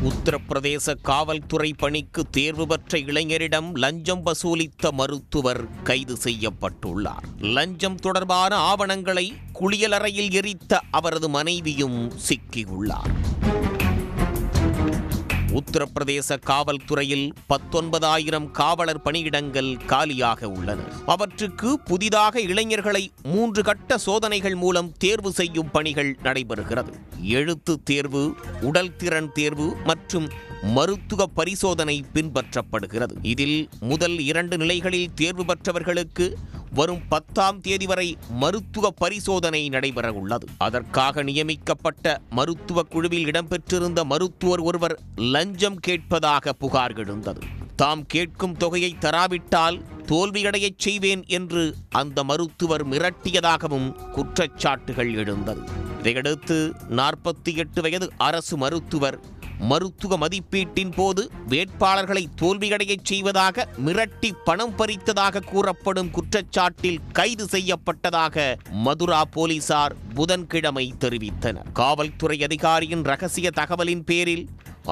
உத்தரப்பிரதேச காவல்துறை பணிக்கு தேர்வு பெற்ற இளைஞரிடம் லஞ்சம் வசூலித்த மருத்துவர் கைது செய்யப்பட்டுள்ளார். லஞ்சம் தொடர்பான ஆவணங்களை குளியலறையில் எரித்த அவரது மனைவியும் சிக்கியுள்ளார். உத்தரப்பிரதேச காவல்துறையில் 19,000 காவலர் பணியிடங்கள் காலியாக உள்ளன. அவற்றுக்கு புதிதாக இளைஞர்களை 3 கட்ட சோதனைகள் மூலம் தேர்வு செய்யும் பணிகள் நடைபெறுகிறது. எழுத்து தேர்வு, உடல் திறன் தேர்வு மற்றும் மருத்துவ பரிசோதனை பின்பற்றப்படுகிறது. இதில் முதல் 2 நிலைகளில் தேர்வு பெற்றவர்களுக்கு வரும் 10ஆம் தேதி வரை மருத்துவ பரிசோதனை நடைபெற உள்ளது. அதற்காக நியமிக்கப்பட்ட மருத்துவ குழுவில் இடம்பெற்றிருந்த மருத்துவர் ஒருவர் லஞ்சம் கேட்பதாக புகார் எழுந்தது. தாம் கேட்கும் தொகையை தராவிட்டால் தோல்வியடையச் செய்வேன் என்று அந்த மருத்துவர் மிரட்டியதாகவும் குற்றச்சாட்டுகள் எழுந்தது. இதையடுத்து 48 வயது அரசு மருத்துவர் மருத்துவ மதிப்பீட்டின் போது வேட்பாளர்களை தோல்வியடையச் செய்வதாக மிரட்டி பணம் பறித்ததாக கூறப்படும் குற்றச்சாட்டில் கைது செய்யப்பட்டதாக மதுரா போலீசார் புதன்கிழமை தெரிவித்தனர். காவல்துறை அதிகாரியின் ரகசிய தகவலின் பேரில்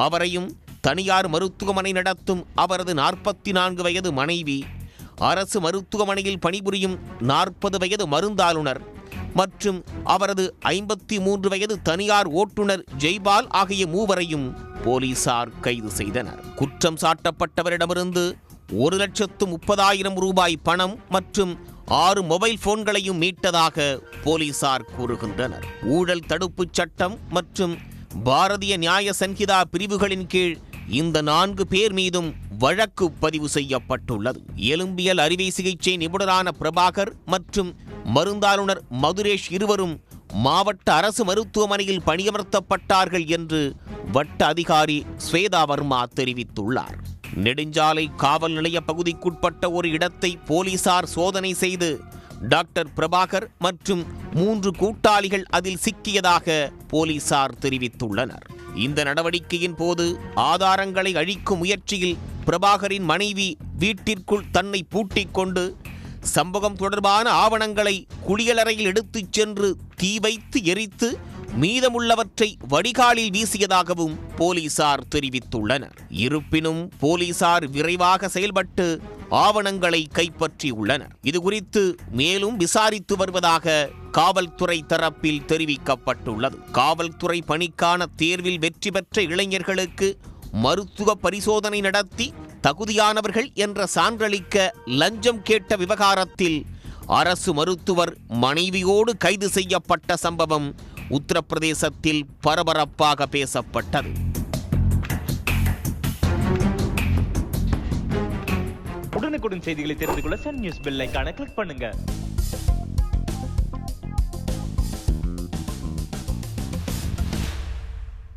அவரையும் தனியார் மருத்துவமனை நடத்தும் அவரது 44 வயது மனைவி, அரசு மருத்துவமனையில் பணிபுரியும் 40 வயது மருந்தாளுநர் மற்றும் அவரது 53 வயது தனியார் ஓட்டுநர் ஜெய்பால் ஆகிய மூவரையும் போலீசார் கைது செய்தனர். குற்றம் சாட்டப்பட்டவரிடமிருந்து 1,30,000 ரூபாய் பணம் மற்றும் 6 மொபைல் போன்களையும் மீட்டதாக போலீசார் கூறுகின்றனர். ஊழல் தடுப்புச் சட்டம் மற்றும் பாரதிய நியாய சன்ஹிதா பிரிவுகளின் கீழ் இந்த 4 பேர் மீதும் வழக்கு பதிவு செய்யப்பட்டுள்ளது. எலும்பியல் அறுவை சிகிச்சை நிபுணரான பிரபாகர் மற்றும் மருந்தாளுநர் மதுரேஷ் இருவரும் மாவட்ட அரசு மருத்துவமனையில் பணியமர்த்தப்பட்டார்கள் என்று வட்ட அதிகாரி ஸ்வேதா வர்மா தெரிவித்துள்ளார். நெடுஞ்சாலை காவல் நிலைய பகுதிக்குட்பட்ட ஒரு இடத்தை போலீசார் சோதனை செய்து டாக்டர் பிரபாகர் மற்றும் 3 கூட்டாளிகள் அதில் சிக்கியதாக போலீசார் தெரிவித்துள்ளனர். இந்த நடவடிக்கையின் போது ஆதாரங்களை அழிக்கும் முயற்சியில் பிரபாகரின் மனைவி வீட்டிற்குள் தன்னை பூட்டிக் கொண்டு சம்பவம் தொடர்பான ஆவணங்களை குளியலறையில் எடுத்துச் சென்று தீ வைத்து எரித்து மீதமுள்ளவற்றை வடிகாலில் வீசியதாகவும் போலீசார் தெரிவித்துள்ளனர். இருப்பினும் போலீசார் விரைவாக செயல்பட்டு ஆவணங்களை கைப்பற்றியுள்ளனர். இதுகுறித்து மேலும் விசாரித்து வருவதாக காவல்துறை தரப்பில் தெரிவிக்கப்பட்டுள்ளது. காவல்துறை பணிக்கான தேர்வில் வெற்றி பெற்ற இளைஞர்களுக்கு மருத்துவ பரிசோதனை நடத்தி தகுதியானவர்கள் என்ற சான்றளிக்க லஞ்சம் கேட்ட விவகாரத்தில் அரசு மருத்துவர் மனைவியோடு கைது செய்யப்பட்ட சம்பவம் உத்தரப்பிரதேசத்தில் பரபரப்பாக பேசப்பட்டது. உடனுக்குடன் செய்திகளை தெரிந்து கொள்ள சன் நியூஸ் பெல் ஐகானை கிளிக் பண்ணுங்க.